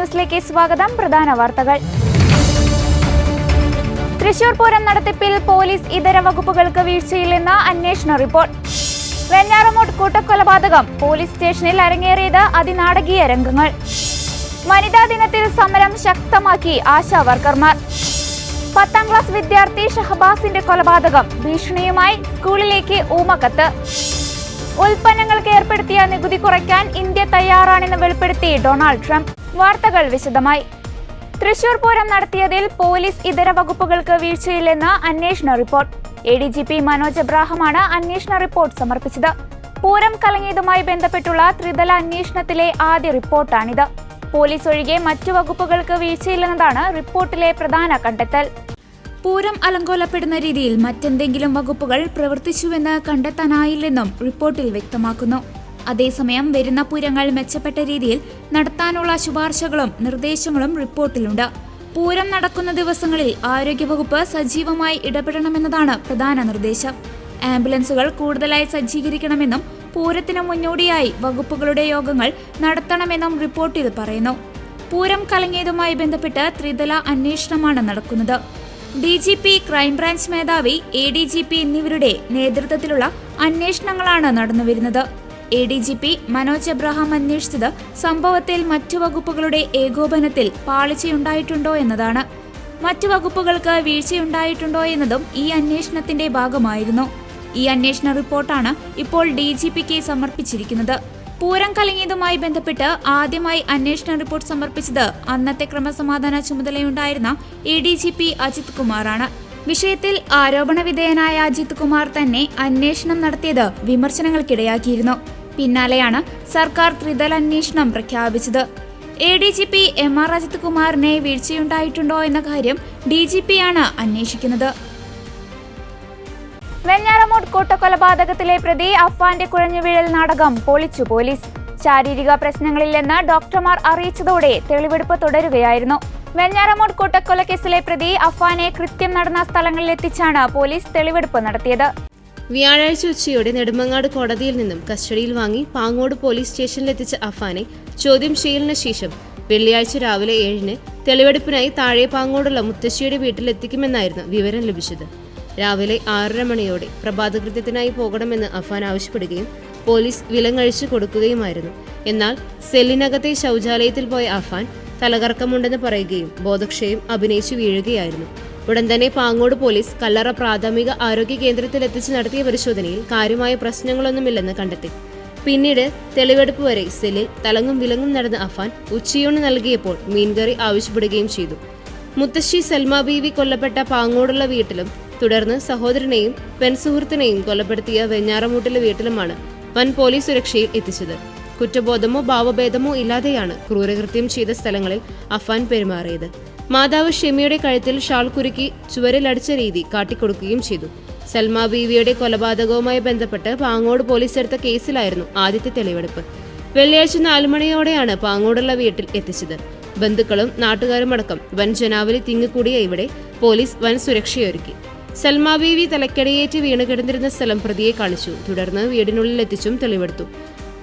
ന്യൂസിലേക്ക് സ്വാഗതം. പ്രധാന വാർത്തകൾ. തൃശൂർ പൂരം നടത്തിപ്പിൽ പോലീസ് ഇതര വകുപ്പുകൾക്ക് വീഴ്ചയില്ലെന്ന അന്വേഷണ റിപ്പോർട്ട്. വെഞ്ഞാറമൂട് കൂട്ടക്കൊലപാതകം പോലീസ് സ്റ്റേഷനിൽ അരങ്ങേറിയത് അതിനാടകീയ രംഗങ്ങൾ. വനിതാ ദിനത്തിൽ സമരം ശക്തമാക്കി ആശാ വർക്കർമാർ. 10ാം ക്ലാസ് വിദ്യാർത്ഥി ഷഹബാസിന്റെ കൊലപാതകം ഭീഷണിയുമായി സ്കൂളിലേക്ക് ഊമക്കത്ത്. ഉൽപ്പന്നങ്ങൾക്ക് ഏർപ്പെടുത്തിയ നികുതി കുറയ്ക്കാൻ ഇന്ത്യ തയ്യാറാണെന്ന് വെളിപ്പെടുത്തി ഡൊണാൾഡ് ട്രംപ്. വാർത്തകൾ വിശദമായി. തൃശൂർ പൂരം നടത്തിയതിൽ പോലീസ് ഇതര വകുപ്പുകൾക്ക് വീഴ്ചയില്ലെന്ന് അന്വേഷണ റിപ്പോർട്ട്. ADGP മനോജ് എബ്രാഹമാണ് അന്വേഷണ റിപ്പോർട്ട് സമർപ്പിച്ചത്. പൂരം കലങ്ങിയതുമായി ബന്ധപ്പെട്ടുള്ള ത്രിതല അന്വേഷണത്തിലെ ആദ്യ റിപ്പോർട്ടാണിത്. പോലീസ് ഒഴികെ മറ്റു വകുപ്പുകൾക്ക് വീഴ്ചയില്ലെന്നതാണ് റിപ്പോർട്ടിലെ പ്രധാന കണ്ടെത്തൽ. പൂരം അലങ്കോലപ്പെടുന്ന രീതിയിൽ മറ്റെന്തെങ്കിലും വകുപ്പുകൾ പ്രവർത്തിച്ചുവെന്ന് കണ്ടെത്താനായില്ലെന്നും റിപ്പോർട്ടിൽ വ്യക്തമാക്കുന്നു. അതേസമയം വരുന്ന പൂരങ്ങൾ മെച്ചപ്പെട്ട രീതിയിൽ നടത്താനുള്ള ശുപാർശകളും നിർദ്ദേശങ്ങളും റിപ്പോർട്ടിലുണ്ട്. പൂരം നടക്കുന്ന ദിവസങ്ങളിൽ ആരോഗ്യവകുപ്പ് സജീവമായി ഇടപെടണമെന്നതാണ് പ്രധാന നിർദ്ദേശം. ആംബുലൻസുകൾ കൂടുതലായി സജ്ജീകരിക്കണമെന്നും പൂരത്തിനു മുന്നോടിയായി വകുപ്പുകളുടെ യോഗങ്ങൾ നടത്തണമെന്നും റിപ്പോർട്ടിൽ പറയുന്നു. പൂരം കലങ്ങിയതുമായി ബന്ധപ്പെട്ട് ത്രിതല അന്വേഷണമാണ് നടക്കുന്നത്. DGP, ക്രൈംബ്രാഞ്ച് മേധാവി, ADGP എന്നിവരുടെ നേതൃത്വത്തിലുള്ള അന്വേഷണങ്ങളാണ് നടന്നുവരുന്നത്. ADGP മനോജ് എബ്രഹാം അന്വേഷിച്ചത് സംഭവത്തിൽ മറ്റു വകുപ്പുകളുടെ ഏകോപനത്തിൽ പാളിച്ചയുണ്ടായിട്ടുണ്ടോ എന്നതാണ്. മറ്റു വകുപ്പുകൾക്ക് വീഴ്ചയുണ്ടായിട്ടുണ്ടോ എന്നതും ഈ അന്വേഷണത്തിന്റെ ഭാഗമായിരുന്നു. ഈ അന്വേഷണ റിപ്പോർട്ടാണ് ഇപ്പോൾ DGPക്ക് സമർപ്പിച്ചിരിക്കുന്നത്. പൂരം കലങ്ങിയതുമായി ബന്ധപ്പെട്ട് ആദ്യമായി അന്വേഷണ റിപ്പോർട്ട് സമർപ്പിച്ചത് അന്നത്തെ ക്രമസമാധാന ചുമതലയുണ്ടായിരുന്ന ADGP അജിത് കുമാറാണ്. വിഷയത്തിൽ ആരോപണ വിധേയനായ അജിത് കുമാർ തന്നെ അന്വേഷണം നടത്തിയത് വിമർശനങ്ങൾക്കിടയാക്കിയിരുന്നു. പിന്നാലെയാണ് സർക്കാർ ത്രിതല അന്വേഷണം പ്രഖ്യാപിച്ചത്. ADGP MR അജിത് കുമാറിനെ വീഴ്ചയുണ്ടായിട്ടുണ്ടോ എന്ന കാര്യം DGPയാണ് അന്വേഷിക്കുന്നത്. വെഞ്ഞാറമൂട് കൂട്ടക്കൊലപാതകത്തിലെ പ്രതി അഫ്വാന്റെ കുഴഞ്ഞുവീഴൽ നാടകം പൊളിച്ചു പോലീസ്. ശാരീരിക പ്രശ്നങ്ങളില്ലെന്ന് ഡോക്ടർമാർ അറിയിച്ചതോടെ തെളിവെടുപ്പ് തുടരുകയായിരുന്നു. വെഞ്ഞാറമൂട് കൂട്ടക്കൊലക്കേസിലെ പ്രതി അഫ്വാനെ കൃത്യം നടന്ന സ്ഥലങ്ങളിലെത്തിച്ചാണ് പോലീസ് തെളിവെടുപ്പ് നടത്തിയത്. വ്യാഴാഴ്ച ഉച്ചയോടെ നെടുമങ്ങാട് കോടതിയിൽ നിന്നും കസ്റ്റഡിയിൽ വാങ്ങി പാങ്ങോട് പോലീസ് സ്റ്റേഷനിലെത്തിച്ച അഫ്വാനെ ചോദ്യം ചെയ്യലിന് ശേഷം വെള്ളിയാഴ്ച രാവിലെ 7-ന് തെളിവെടുപ്പിനായി താഴെ പാങ്ങോടുള്ള മുത്തശ്ശിയുടെ വീട്ടിലെത്തിക്കുമെന്നായിരുന്നു വിവരം ലഭിച്ചത്. രാവിലെ 6:30 മണിയോടെ പ്രഭാതകൃത്യത്തിനായി പോകണമെന്ന് അഫ്വാൻ ആവശ്യപ്പെടുകയും പോലീസ് വിലങ്ങഴിച്ചു കൊടുക്കുകയുമായിരുന്നു. എന്നാൽ സെല്ലിനകത്തെ ശൗചാലയത്തിൽ പോയ അഫ്വാൻ തലകറക്കമുണ്ടെന്ന് പറയുകയും ബോധക്ഷയം അഭിനയിച്ചു വീഴുകയായിരുന്നു. ഉടൻ തന്നെ പാങ്ങോട് പോലീസ് കല്ലറ പ്രാഥമിക ആരോഗ്യ കേന്ദ്രത്തിൽ എത്തിച്ച് നടത്തിയ പരിശോധനയിൽ കാര്യമായ പ്രശ്നങ്ങളൊന്നുമില്ലെന്ന് കണ്ടെത്തി. പിന്നീട് തെളിവെടുപ്പ് വരെ സെല്ലിൽ തലങ്ങും വിലങ്ങും നടന്ന അഫ്വാൻ ഉച്ചയൂണ് നൽകിയപ്പോൾ മീൻകറി ആവശ്യപ്പെടുകയും ചെയ്തു. മുത്തശ്ശി സൽമ ബീവി കൊല്ലപ്പെട്ട പാങ്ങോടുള്ള വീട്ടിലും തുടർന്ന് സഹോദരനെയും പെൺസുഹൃത്തിനെയും കൊലപ്പെടുത്തിയ വെഞ്ഞാറമൂട്ടിലെ വീട്ടിലുമാണ് വൻ പോലീസ് സുരക്ഷയിൽ എത്തിച്ചത്. കുറ്റബോധമോ ഭാവഭേദമോ ഇല്ലാതെയാണ് ക്രൂരകൃത്യം ചെയ്ത സ്ഥലങ്ങളിൽ അഫ്വാൻ പെരുമാറിയത്. മാതാവ് ഷെമിയുടെ കഴുത്തിൽ ഷാൾ കുരുക്കി ചുവരിലടിച്ച രീതി കാട്ടിക്കൊടുക്കുകയും ചെയ്തു. സൽമ ബീവിയുടെ കൊലപാതകവുമായി ബന്ധപ്പെട്ട് പാങ്ങോട് പോലീസ് എടുത്ത കേസിലായിരുന്നു ആദ്യത്തെ തെളിവെടുപ്പ്. വെള്ളിയാഴ്ച 4 മണിയോടെയാണ് പാങ്ങോടുള്ള വീട്ടിൽ എത്തിച്ചത്. ബന്ധുക്കളും നാട്ടുകാരുമടക്കം വൻ ജനാവലി തിങ്ങിക്കൂടിയ ഇവിടെ പോലീസ് വൻ സുരക്ഷയൊരുക്കി. സൽമ ബീവി തലക്കടിയേറ്റ് വീണ് കിടന്നിരുന്ന സ്ഥലം പ്രതിയെ കാണിച്ചു. തുടർന്ന് വീടിനുള്ളിൽ എത്തിച്ചും തെളിവെടുത്തു.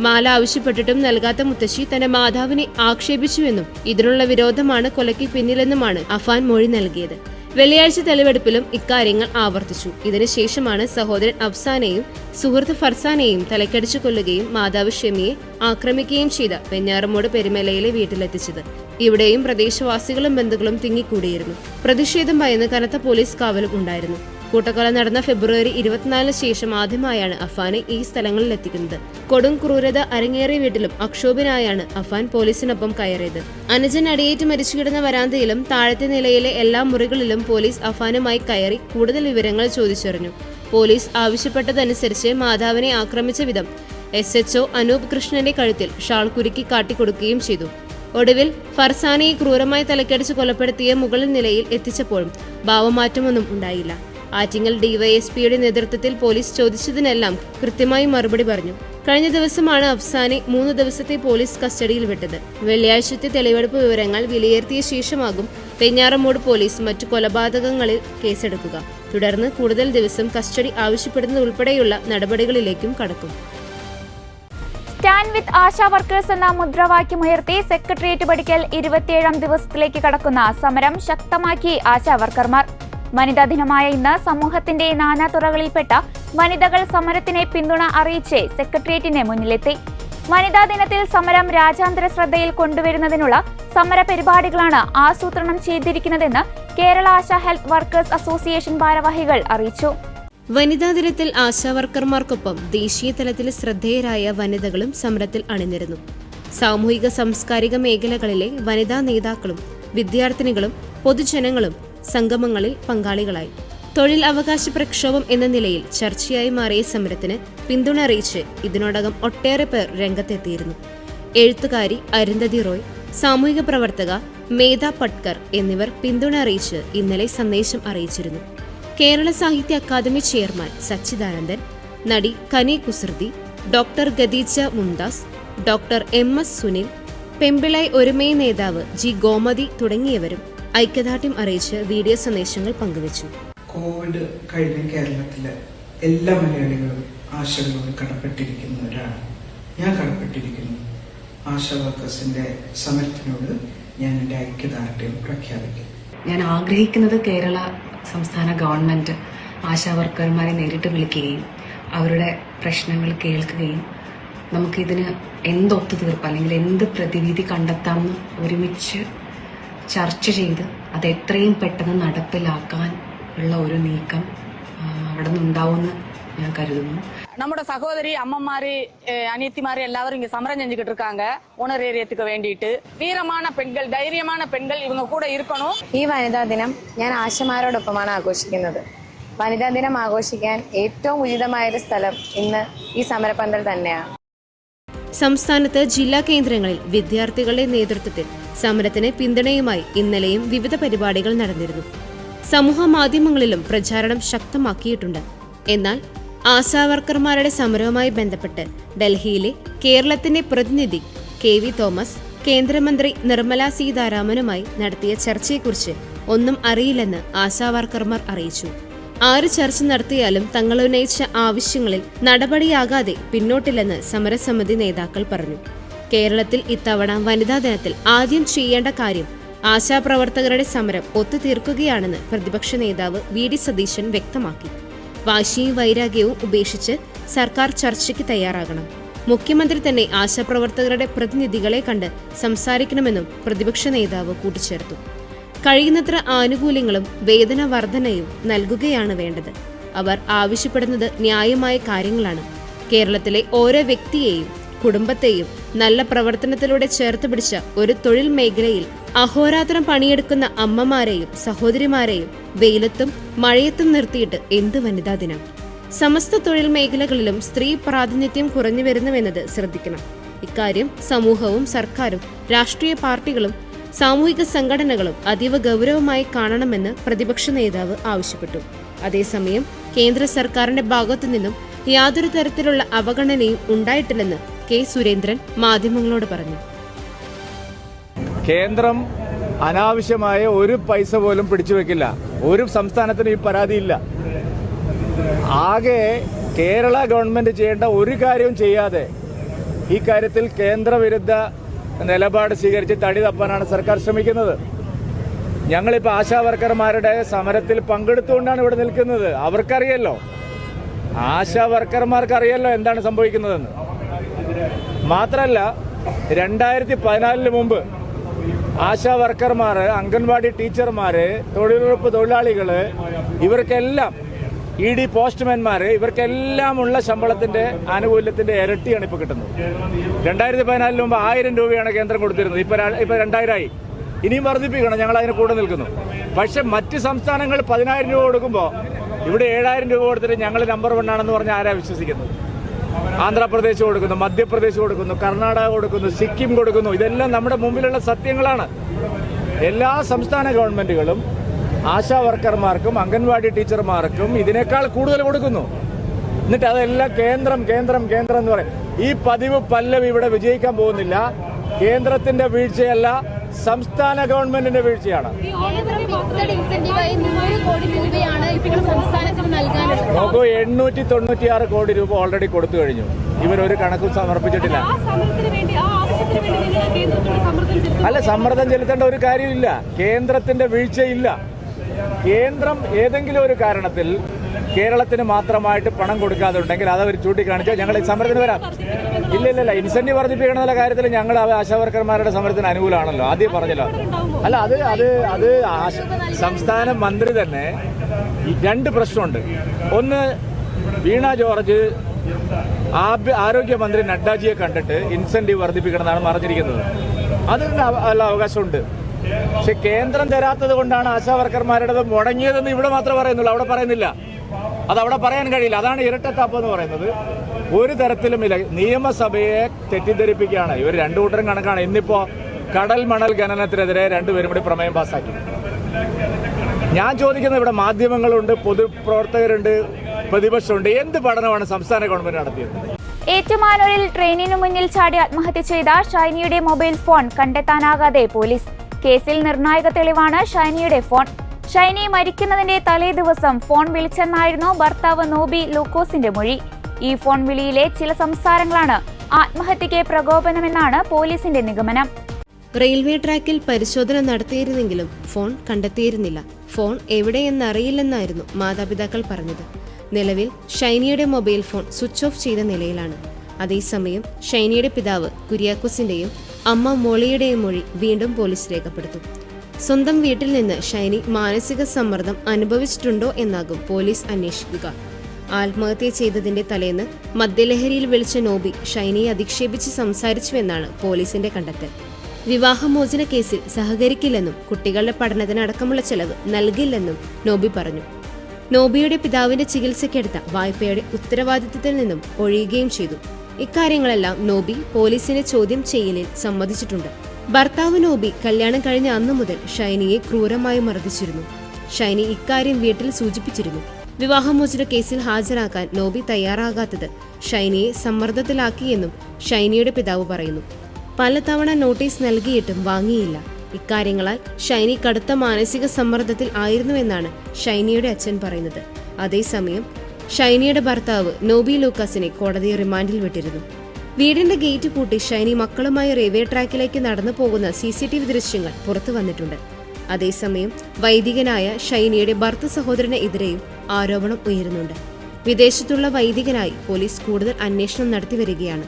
മാല ആവശ്യപ്പെട്ടിട്ടും നൽകാത്ത മുത്തശ്ശി തന്റെ മാതാവിനെ ആക്ഷേപിച്ചുവെന്നും ഇതിനുള്ള വിരോധമാണ് കൊലയ്ക്ക് പിന്നിലെന്നുമാണ് അഫ്വാൻ മൊഴി നൽകിയത്. വെള്ളിയാഴ്ച തെളിവെടുപ്പിലും ഇക്കാര്യങ്ങൾ ആവർത്തിച്ചു. ഇതിനുശേഷമാണ് സഹോദരൻ അഫ്സാനെയും സുഹൃത്ത് ഫർസാനെയും തലക്കടിച്ചു കൊല്ലുകയും മാതാവ് ഷെമിയെ ആക്രമിക്കുകയും ചെയ്ത വെഞ്ഞാറമൂട് പെരുമലയിലെ വീട്ടിലെത്തിച്ചത്. ഇവിടെയും പ്രദേശവാസികളും ബന്ധുക്കളും തിങ്ങിക്കൂടിയിരുന്നു. പ്രതിഷേധം ഭയന്ന് കനത്ത പോലീസ് കാവലും ഉണ്ടായിരുന്നു. കൂട്ടക്കൊല നടന്ന ഫെബ്രുവരി 24 ശേഷം ആദ്യമായാണ് അഫ്വാനെ ഈ സ്ഥലങ്ങളിൽ എത്തിക്കുന്നത്. കൊടും ക്രൂരത അരങ്ങേറിയ വീട്ടിലും അക്ഷോഭനായാണ് അഫ്വാൻ പോലീസിനൊപ്പം കയറിയത്. അനുജൻ അടിയേറ്റ് മരിച്ചുകിടന്ന വരാന്തയിലും താഴത്തെ നിലയിലെ എല്ലാ മുറികളിലും പോലീസ് അഫ്വാനുമായി കയറി കൂടുതൽ വിവരങ്ങൾ ചോദിച്ചറിഞ്ഞു. പോലീസ് ആവശ്യപ്പെട്ടതനുസരിച്ച് മാതാവിനെ ആക്രമിച്ച വിധം SHO അനൂപ് കൃഷ്ണന്റെ കഴുത്തിൽ ഷാൾ കുരുക്കി കാട്ടിക്കൊടുക്കുകയും ചെയ്തു. ഒടുവിൽ ഫർസാനയെ ക്രൂരമായി തലക്കടിച്ച് കൊലപ്പെടുത്തിയ മുകളിൽ നിലയിൽ എത്തിച്ചപ്പോഴും ഭാവമാറ്റമൊന്നും ഉണ്ടായില്ല. ആറ്റിങ്ങൽ DYSPയുടെ നേതൃത്വത്തിൽ പോലീസ് ചോദിച്ചതിനെല്ലാം കൃത്യമായി മറുപടി പറഞ്ഞു. കഴിഞ്ഞ ദിവസമാണ് അഫ്സാനെ 3 ദിവസത്തെ പോലീസ് കസ്റ്റഡിയിൽ വിട്ടത്. വെള്ളിയാഴ്ചത്തെ തെളിവെടുപ്പ് വിവരങ്ങൾ വിലയിരുത്തിയ ശേഷമാകും വെഞ്ഞാറമൂട് പോലീസ് മറ്റു കൊലപാതകങ്ങളിൽ കേസെടുക്കുക. തുടർന്ന് കൂടുതൽ ദിവസം കസ്റ്റഡി ആവശ്യപ്പെടുന്നതുൾപ്പെടെയുള്ള നടപടികളിലേക്കും കടക്കും. സ്റ്റാൻഡ് വിത്ത് ആശാ വർക്കേഴ്സ് എന്ന മുദ്രാവാക്യമുയർത്തി സെക്രട്ടേറിയറ്റ് പടിക്കൽ 27ാം ദിവസത്തിലേക്ക് കടക്കുന്ന സമരം ശക്തമാക്കി ആശാ വർക്കർമാർ. വനിതാ ദിനമായ ഇന്ന് സമൂഹത്തിന്റെ നാനാതുറകളിൽപ്പെട്ട വനിതകൾ സമരത്തിന് പിന്തുണ അറിയിച്ച് സെക്രട്ടേറിയറ്റിന് മുന്നിലെത്തി. വനിതാ ദിനത്തിൽ സമരം രാജ്യാന്തര ശ്രദ്ധയിൽ കൊണ്ടുവരുന്നതിനുള്ള സമര പരിപാടികളാണ് ആസൂത്രണം ചെയ്തിരിക്കുന്നതെന്ന് Kerala Asha health workers association ഭാരവാഹികൾ അറിയിച്ചു. വനിതാ ദിനത്തിൽ ആശാവർക്കർമാർക്കൊപ്പം ദേശീയ തലത്തിൽ ശ്രദ്ധേയരായ വനിതകളും സമരത്തിൽ അണിനിരന്നു. സാമൂഹിക സാംസ്കാരിക മേഖലകളിലെ വനിതാ നേതാക്കളും വിദ്യാർത്ഥിനികളും പൊതുജനങ്ങളും സംഗമങ്ങളിൽ പങ്കാളികളായി. തൊഴിൽ അവകാശ പ്രക്ഷോഭം എന്ന നിലയിൽ ചർച്ചയായി മാറിയ സമരത്തിന് പിന്തുണ അറിയിച്ച് ഇതിനോടകം ഒട്ടേറെ പേർ രംഗത്തെത്തിയിരുന്നു. എഴുത്തുകാരി അരുന്ധതി റോയ്, സാമൂഹിക പ്രവർത്തക മേധ പട്കർ എന്നിവർ പിന്തുണ അറിയിച്ച് ഇന്നലെ സന്ദേശം അറിയിച്ചിരുന്നു. കേരള സാഹിത്യ അക്കാദമി ചെയർമാൻ സച്ചിദാനന്ദൻ, നടി Kani Kusruti, doctor Khadeeja Mumtaz, doctor MS Sunil, Pembilai Orumai നേതാവ് ജി ഗോമതി തുടങ്ങിയവരും ഐക്യദാർഢ്യം അറിയിച്ച് വീഡിയോ സന്ദേശങ്ങൾ പങ്കുവച്ചു. കോവിഡ് കഴിഞ്ഞ കേരളത്തിലെ എല്ലാ മലയാളികളും ആശകളോട് കടപ്പെട്ടിരിക്കുന്നവരാണ്. ഞാൻ കടപ്പെട്ടിരിക്കുന്നു. ആശാ വർക്കേഴ്സിന്റെ സമരത്തിനോട് ഞാൻ എൻ്റെ ഐക്യദാർഢ്യം പ്രഖ്യാപിക്കും. ഞാൻ ആഗ്രഹിക്കുന്നത് കേരള സംസ്ഥാന ഗവൺമെന്റ് ആശാ വർക്കർമാരെ നേരിട്ട് വിളിക്കുകയും അവരുടെ പ്രശ്നങ്ങൾ കേൾക്കുകയും നമുക്കിതിന് എന്ത് ഒത്തുതീർപ്പ് അല്ലെങ്കിൽ എന്ത് പ്രതിവിധി കണ്ടെത്താമെന്ന് ഒരുമിച്ച് ചർച്ച ചെയ്ത് അത് എത്രയും പെട്ടെന്ന് നടപ്പിലാക്കാൻ ഉള്ള ഒരു നീക്കം അവിടെ നിന്നുണ്ടാവുമെന്ന് ഞാൻ കരുതുന്നു. நம்மோட சகோதரி அம்மமாரு அனியத்திமாரு எல்லாரும் இங்க சமரம் செஞ்சுக்கிட்டு இருக்காங்க. ஓனர் ஏரியத்துக்கு வேண்டிட்டு வீரமான பெண்கள், ധൈര്യமான പെൺകൾ ഇവங்க കൂടെ இருக்கணும். ഈ വനിതാ ദിനം ഞാൻ ആശമാരോടൊപ്പമാണ് ആഘോഷിക്കുന്നത്. വനിതാ ദിനം ആഘോഷിക്കാൻ ഏറ്റവും ഉചിതമായൊരു സ്ഥലം ഇന്ന് ഈ സമരപന്തൽ തന്നെയാണ്. സംസ്ഥാനത്ത് ജില്ലാ കേന്ദ്രങ്ങളിൽ വിദ്യാർത്ഥികളുടെ നേതൃത്വത്തിൽ സമരത്തിന് പിന്തുണയുമായി ഇന്നലെയും വിവിധ പരിപാടികൾ നടന്നിരുന്നു. സമൂഹ മാധ്യമങ്ങളിലും പ്രചാരണം ശക്തമാക്കിയിട്ടുണ്ട്. എന്നാൽ ആശാവർക്കർമാരുടെ സമരവുമായി ബന്ധപ്പെട്ട് ഡൽഹിയിലെ കേരളത്തിന്റെ പ്രതിനിധി KV തോമസ് കേന്ദ്രമന്ത്രി നിർമ്മല സീതാരാമനുമായി നടത്തിയ ചർച്ചയെക്കുറിച്ച് ഒന്നും അറിയില്ലെന്ന് ആശാവർക്കർമാർ അറിയിച്ചു. ആര് ചർച്ച നടത്തിയാലും തങ്ങൾ ഉന്നയിച്ച ആവശ്യങ്ങളിൽ നടപടിയാകാതെ പിന്നോട്ടില്ലെന്ന് സമരസമിതി നേതാക്കൾ പറഞ്ഞു. കേരളത്തിൽ ഇത്തവണ വനിതാ ദിനത്തിൽ ആദ്യം ചെയ്യേണ്ട കാര്യം ആശാപ്രവർത്തകരുടെ സമരം ഒത്തുതീർക്കുകയാണെന്ന് പ്രതിപക്ഷ നേതാവ് VD സതീശൻ വ്യക്തമാക്കി. വാശിയും വൈരാഗ്യവും ഉപേക്ഷിച്ച് സർക്കാർ ചർച്ചയ്ക്ക് തയ്യാറാകണം. മുഖ്യമന്ത്രി തന്നെ ആശാപ്രവർത്തകരുടെ പ്രതിനിധികളെ കണ്ട് സംസാരിക്കണമെന്നും പ്രതിപക്ഷ നേതാവ് കൂട്ടിച്ചേർത്തു. കഴിയുന്നത്ര ആനുകൂല്യങ്ങളും വേതന വർധനയും നൽകുകയാണ് വേണ്ടത്. അവർ ആവശ്യപ്പെടുന്നത് ന്യായമായ കാര്യങ്ങളാണ്. കേരളത്തിലെ ഓരോ വ്യക്തിയെയും കുടുംബത്തെയും നല്ല പ്രവർത്തനത്തിലൂടെ ചേർത്ത് പിടിച്ച ഒരു തൊഴിൽ മേഖലയിൽ അഹോരാത്രം പണിയെടുക്കുന്ന അമ്മമാരെയും സഹോദരിമാരെയും വെയിലത്തും മഴയത്തും നിർത്തിയിട്ട് എന്ത് വനിതാ ദിനം? സമസ്ത തൊഴിൽ മേഖലകളിലും സ്ത്രീ പ്രാതിനിധ്യം കുറഞ്ഞു വരുന്നുവെന്നത് ശ്രദ്ധിക്കണം. ഇക്കാര്യം സമൂഹവും സർക്കാരും രാഷ്ട്രീയ പാർട്ടികളും സാമൂഹിക സംഘടനകളും അതീവ ഗൗരവമായി കാണണമെന്ന് പ്രതിപക്ഷ നേതാവ് ആവശ്യപ്പെട്ടു. അതേസമയം കേന്ദ്ര സർക്കാരിന്റെ ഭാഗത്തുനിന്നും യാതൊരു തരത്തിലുള്ള അവഗണനയും ഉണ്ടായിട്ടില്ലെന്ന് K. സുരേന്ദ്രൻ മാധ്യമങ്ങളോട് പറഞ്ഞു. കേന്ദ്രം അനാവശ്യമായ ഒരു പൈസ പോലും പിടിച്ചു വെക്കില്ല. ഒരു സംസ്ഥാനത്തിനും ഈ പരാതിയില്ല. ആകെ കേരള ഗവൺമെന്റ് ചെയ്യേണ്ട ഒരു കാര്യവും ചെയ്യാതെ ഈ കാര്യത്തിൽ കേന്ദ്രവിരുദ്ധ നിലപാട് സ്വീകരിച്ച് തടി തപ്പാനാണ് സർക്കാർ ശ്രമിക്കുന്നത്. ഞങ്ങളിപ്പോൾ ആശാ വർക്കർമാരുടെ സമരത്തിൽ പങ്കെടുത്തുകൊണ്ടാണ് ഇവിടെ നിൽക്കുന്നത്. അവർക്കറിയല്ലോ, ആശാ വർക്കർമാർക്ക് അറിയല്ലോ എന്താണ് സംഭവിക്കുന്നതെന്ന്. മാത്രമല്ല 2014 മുമ്പ് ആശാ വർക്കർമാർ, അംഗൻവാടി ടീച്ചർമാര്, തൊഴിലുറപ്പ് തൊഴിലാളികള്, ഇവർക്കെല്ലാം ED പോസ്റ്റ്മാൻമാര്, ഇവർക്കെല്ലാമുള്ള ശമ്പളത്തിന്റെ ആനുകൂല്യത്തിന്റെ ഇരട്ടിയാണ് ഇപ്പൊ കിട്ടുന്നത്. 2014 മുമ്പ് 1000 രൂപയാണ് കേന്ദ്രം കൊടുത്തിരുന്നത്. ഇപ്പൊ 2000 ആയി. ഇനിയും വർദ്ധിപ്പിക്കണം. ഞങ്ങൾ അതിന് കൂടെ നിൽക്കുന്നു. പക്ഷെ മറ്റ് സംസ്ഥാനങ്ങൾ 10,000 രൂപ കൊടുക്കുമ്പോൾ ഇവിടെ 7,000 രൂപ കൊടുത്തിട്ട് ഞങ്ങൾ നമ്പർ 1 ആണെന്ന് പറഞ്ഞാൽ ആരാ വിശ്വസിക്കുന്നത്? ആന്ധ്രാപ്രദേശ് കൊടുക്കുന്നു, മധ്യപ്രദേശ് കൊടുക്കുന്നു, കർണാടക കൊടുക്കുന്നു, സിക്കിം കൊടുക്കുന്നു. ഇതെല്ലാം നമ്മുടെ മുമ്പിലുള്ള സത്യങ്ങളാണ്. എല്ലാ സംസ്ഥാന ഗവൺമെന്റുകളും ആശാ വർക്കർമാർക്കും അംഗൻവാടി ടീച്ചർമാർക്കും ഇതിനേക്കാൾ കൂടുതൽ കൊടുക്കുന്നു. എന്നിട്ട് അതെല്ലാം കേന്ദ്രം കേന്ദ്രം കേന്ദ്രം എന്ന് പറയും. ഈ പതിവ് പല്ലവി ഇവിടെ വിജയിക്കാൻ പോകുന്നില്ല. കേന്ദ്രത്തിന്റെ വീഴ്ചയല്ല, സംസ്ഥാന ഗവൺമെന്റിന്റെ വീഴ്ചയാണ്. നോക്കൂ, 896 കോടി രൂപ ഓൾറെഡി കൊടുത്തു കഴിഞ്ഞു. ഇവരൊരു കണക്കും സമർപ്പിച്ചിട്ടില്ല. അല്ല, സമ്മർദ്ദം ചെലുത്തേണ്ട ഒരു കാര്യമില്ല. കേന്ദ്രത്തിന്റെ വീഴ്ചയില്ല. കേന്ദ്രം ഏതെങ്കിലും ഒരു കാരണത്തിൽ കേരളത്തിന് മാത്രമായിട്ട് പണം കൊടുക്കാതെ ഉണ്ടെങ്കിൽ അതവർ ചൂണ്ടിക്കാണിച്ചാൽ ഞങ്ങൾ ഈ സമരത്തിന് വരാം. ഇല്ല, ഇൻസെന്റീവ് വർദ്ധിപ്പിക്കണമെന്നുള്ള കാര്യത്തിൽ ഞങ്ങൾ ആശാവർക്കർമാരുടെ സമരത്തിന് അനുകൂലമാണല്ലോ, ആദ്യം പറഞ്ഞല്ലോ. അല്ല, അത് സംസ്ഥാന മന്ത്രി തന്നെ രണ്ട് പ്രശ്നമുണ്ട്. ഒന്ന്, വീണ ജോർജ് ആരോഗ്യമന്ത്രി നഡ്ഡാജിയെ കണ്ടിട്ട് ഇൻസെന്റീവ് വർദ്ധിപ്പിക്കണമെന്നാണ് പറഞ്ഞിരിക്കുന്നത്. അതിന് അവകാശമുണ്ട്. പക്ഷെ കേന്ദ്രം തരാത്തത് കൊണ്ടാണ് ആശാവർക്കർമാരുടേത് മുടങ്ങിയതെന്ന് ഇവിടെ മാത്രമേ പറയുന്നുള്ളൂ, അവിടെ പറയുന്നില്ല. അതവിടെ പറയാൻ കഴിയില്ല. അതാണ് ഇരട്ടത്താപ്പ് എന്ന് പറയുന്നത്. ഒരു തരത്തിലുമില്ല. നിയമസഭയെ തെറ്റിദ്ധരിപ്പിക്കുകയാണ് ഇവർ. രണ്ടു കൂട്ടരും കണക്കാണ്. ഇന്നിപ്പോ കടൽ മണൽ ഖനനത്തിനെതിരെ രണ്ടുപേരും കൂടി പ്രമേയം പാസ്സാക്കി. ഞാൻ ചോദിക്കുന്നത്, ഇവിടെ മാധ്യമങ്ങളുണ്ട്, പൊതുപ്രവർത്തകരുണ്ട്, പ്രതിപക്ഷമുണ്ട്. എന്ത് പഠനമാണ് സംസ്ഥാന ഗവൺമെന്റ് നടത്തിയത്? ഏറ്റുമാനൂരിൽ ട്രെയിനിനു മുന്നിൽ ചാടി ആത്മഹത്യ ചെയ്ത ഷൈനിയുടെ മൊബൈൽ ഫോൺ കണ്ടെത്താനാകാതെ പോലീസ്. കേസിൽ നിർണായക തെളിവാണ് ഷൈനിയുടെ ഫോൺ. ഷൈനി മരിക്കുന്നതിന്റെ തലേ ദിവസം ഫോൺ വിളിച്ചെന്നായിരുന്നു ഭർത്താവ് നോബി ലൂക്കോസിന്റെ മൊഴി. ഈ ഫോൺ വിളിയിലെ ചില സംസാരങ്ങളാണ് ആത്മഹത്യയ്ക്ക് പ്രകോപനമെന്നാണ് പോലീസിന്റെ നിഗമനം. റെയിൽവേ ട്രാക്കിൽ പരിശോധന നടത്തിയിരുന്നെങ്കിലും ഫോൺ കണ്ടെത്തിയിരുന്നില്ല. ഫോൺ എവിടെയെന്നറിയില്ലെന്നായിരുന്നു മാതാപിതാക്കൾ പറഞ്ഞത്. നിലവിൽ ഷൈനിയുടെ മൊബൈൽ ഫോൺ സ്വിച്ച് ഓഫ് ചെയ്ത നിലയിലാണ്. അതേസമയം ഷൈനിയുടെ പിതാവ് കുര്യാക്കോസിന്റെയും അമ്മ മോളിയുടെയും മൊഴി വീണ്ടും പോലീസ് രേഖപ്പെടുത്തും. സ്വന്തം വീട്ടിൽ നിന്ന് ഷൈനി മാനസിക സമ്മർദ്ദം അനുഭവിച്ചിട്ടുണ്ടോ എന്നാകും പോലീസ് അന്വേഷിക്കുക. ആത്മഹത്യ ചെയ്തതിന്റെ തലേന്ന് മദ്യലഹരിയിൽ വിളിച്ച നോബി ഷൈനിയെ അധിക്ഷേപിച്ച് സംസാരിച്ചുവെന്നാണ് പോലീസിന്റെ കണ്ടെത്തൽ. വിവാഹമോചന കേസിൽ സഹകരിക്കില്ലെന്നും കുട്ടികളുടെ പഠനത്തിനടക്കമുള്ള ചെലവ് നൽകില്ലെന്നും നോബി പറഞ്ഞു. നോബിയുടെ പിതാവിന്റെ ചികിത്സയ്ക്കെടുത്ത വായ്പയുടെ ഉത്തരവാദിത്തത്തിൽ നിന്നും ഒഴിയുകയും ചെയ്തു. ഇക്കാര്യങ്ങളെല്ലാം നോബി പോലീസിന്റെ ചോദ്യം ചെയ്യലിൽ സമ്മതിച്ചിട്ടുണ്ട്. ഭർത്താവ് നോബി കല്യാണം കഴിഞ്ഞ അന്നു മുതൽ ഷൈനിയെ ക്രൂരമായി മർദ്ദിച്ചിരുന്നു. ഷൈനി ഇക്കാര്യം വീട്ടിൽ സൂചിപ്പിച്ചിരുന്നു. വിവാഹമോചന കേസിൽ ഹാജരാക്കാൻ നോബി തയ്യാറാകാത്തത് ഷൈനിയെ സമ്മർദ്ദത്തിലാക്കിയെന്നും ഷൈനിയുടെ പിതാവ് പറയുന്നു. പലതവണ നോട്ടീസ് നൽകിയിട്ടും വാങ്ങിയില്ല. ഇക്കാര്യങ്ങളാൽ ഷൈനി കടുത്ത മാനസിക സമ്മർദ്ദത്തിൽ ആയിരുന്നുവെന്നാണ് ഷൈനിയുടെ അച്ഛൻ പറയുന്നത്. അതേസമയം ഷൈനിയുടെ ഭർത്താവ് നോബി ലൂക്കാസിനെ കോടതി റിമാൻഡിൽ വിട്ടിരുന്നു. വീടിന്റെ ഗേറ്റ് പൂട്ടി ഷൈനി മക്കളുമായി റെയിൽവേ ട്രാക്കിലേക്ക് നടന്നു പോകുന്ന CCTV ദൃശ്യങ്ങൾ പുറത്തു വന്നിട്ടുണ്ട്. അതേസമയം വൈദികനായ ഷൈനിയുടെ ഭർത്ത സഹോദരനെതിരെയും ആരോപണം ഉയരുന്നുണ്ട്. വിദേശത്തുള്ള വൈദികനായി പോലീസ് കൂടുതൽ അന്വേഷണം നടത്തി വരികയാണ്.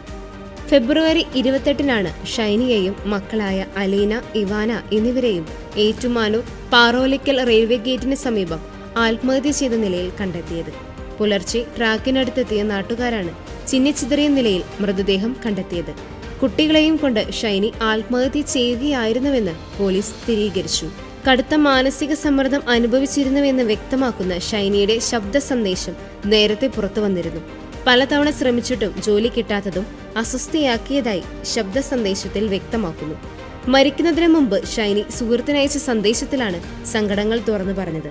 ഫെബ്രുവരി 28-നാണ് ഷൈനിയെയും മക്കളായ അലീന, ഇവാന എന്നിവരെയും ഏറ്റുമാനൂർ പാറോലിക്കൽ റെയിൽവേ ഗേറ്റിന് സമീപം ആത്മഹത്യ ചെയ്ത നിലയിൽ കണ്ടെത്തിയത്. പുലർച്ചെ ട്രാക്കിനടുത്തെത്തിയ നാട്ടുകാരാണ് ചിന്നിച്ചിതറിയ നിലയിൽ മൃതദേഹം കണ്ടെത്തിയത്. കുട്ടികളെയും കൊണ്ട് ഷൈനി ആത്മഹത്യ ചെയ്യുകയായിരുന്നുവെന്ന് പോലീസ് സ്ഥിരീകരിച്ചു. കടുത്ത മാനസിക സമ്മർദ്ദം അനുഭവിച്ചിരുന്നുവെന്ന് വ്യക്തമാക്കുന്ന ഷൈനിയുടെ ശബ്ദ സന്ദേശം നേരത്തെ പുറത്തു വന്നിരുന്നു. പലതവണ ശ്രമിച്ചിട്ടും ജോലി കിട്ടാത്തതും അസ്വസ്ഥയാക്കിയതായി ശബ്ദ സന്ദേശത്തിൽ വ്യക്തമാക്കുന്നു. മരിക്കുന്നതിന് മുമ്പ് ഷൈനി സുഹൃത്തിനയച്ച സന്ദേശത്തിലാണ് സങ്കടങ്ങൾ തുറന്നു പറഞ്ഞത്.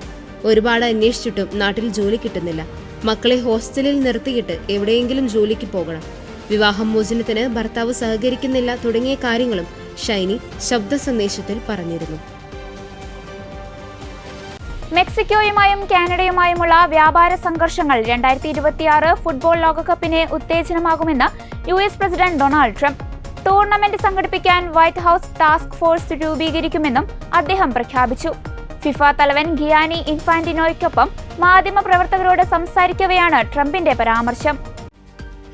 ഒരുപാട് അന്വേഷിച്ചിട്ടും നാട്ടിൽ ജോലി കിട്ടുന്നില്ല. മക്കളെ ഹോസ്റ്റലിൽ നിർത്തിയിട്ട് എവിടെയെങ്കിലും ജോലിക്ക് പോകണം. വിവാഹമോചനത്തിന് ഭർത്താവ് സഹകരിക്കുന്നില്ല തുടങ്ങിയ കാര്യങ്ങളും ഷൈനി ശബ്ദ സന്ദേശത്തിൽ പറഞ്ഞിരുന്നു. മെക്സിക്കോയുമായും കാനഡയുമായുമുള്ള വ്യാപാര സംഘർഷങ്ങൾ 2026 ഫുട്ബോൾ ലോകകപ്പിന് ഉത്തേജനമാകുമെന്ന് US president Donald Trump. Tournament സംഘടിപ്പിക്കാൻ വൈറ്റ് ഹൌസ് ടാസ്ക് ഫോഴ്സ് രൂപീകരിക്കുമെന്നും അദ്ദേഹം പ്രഖ്യാപിച്ചു. ഫിഫ തലവൻ ഗിയാനി ഇൻഫാന്റിനോയ്ക്കൊപ്പം മാധ്യമപ്രവർത്തകരോട് സംസാരിക്കവെയാണ് ട്രംപിന്റെ പരാമർശം.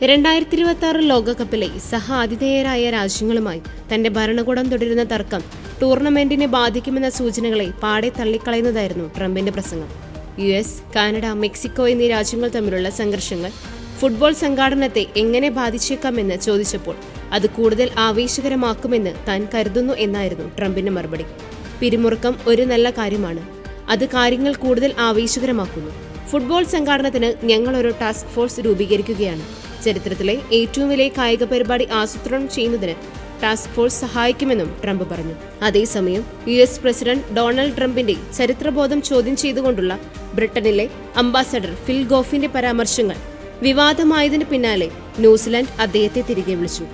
2026 ലോകകപ്പിലെ സഹ ആതിഥേയരായ രാജ്യങ്ങളുമായി തന്റെ ഭരണകൂടം തുടരുന്ന തർക്കം ടൂർണമെന്റിനെ ബാധിക്കുമെന്ന സൂചനകളെ പാടെ തള്ളിക്കളയുന്നതായിരുന്നു ട്രംപിന്റെ പ്രസംഗം. US, കാനഡ, മെക്സിക്കോ എന്നീ രാജ്യങ്ങൾ തമ്മിലുള്ള സംഘർഷങ്ങൾ ഫുട്ബോൾ സംഘാടനത്തെ എങ്ങനെ ബാധിച്ചേക്കാമെന്ന് ചോദിച്ചപ്പോൾ അത് കൂടുതൽ ആവേശകരമാക്കുമെന്ന് താൻ കരുതുന്നു എന്നായിരുന്നു ട്രംപിന്റെ മറുപടി. പിരിമുറുക്കം ഒരു നല്ല കാര്യമാണ്. അത് കാര്യങ്ങൾ കൂടുതൽ ആവേശകരമാക്കുന്നു. ഫുട്ബോൾ സംഘാടനത്തിന് ഞങ്ങൾ ഒരു ടാസ്ക് ഫോഴ്സ് രൂപീകരിക്കുകയാണ്. ചരിത്രത്തിലെ ഏറ്റവും വലിയ കായിക പരിപാടി ആസൂത്രണം ചെയ്യുന്നതിന് ടാസ്ക് ഫോഴ്സ് സഹായിക്കുമെന്നും ട്രംപ് പറഞ്ഞു. അതേസമയം US പ്രസിഡന്റ് ഡൊണാൾഡ് ട്രംപിന്റെ ചരിത്രബോധം ചോദ്യം ചെയ്തുകൊണ്ടുള്ള ബ്രിട്ടനിലെ അംബാസഡർ ഫിൽ ഗോഫിന്റെ പരാമർശങ്ങൾ വിവാദമായതിനു പിന്നാലെ ന്യൂസിലാൻഡ് അദ്ദേഹത്തെ തിരികെ വിളിച്ചു.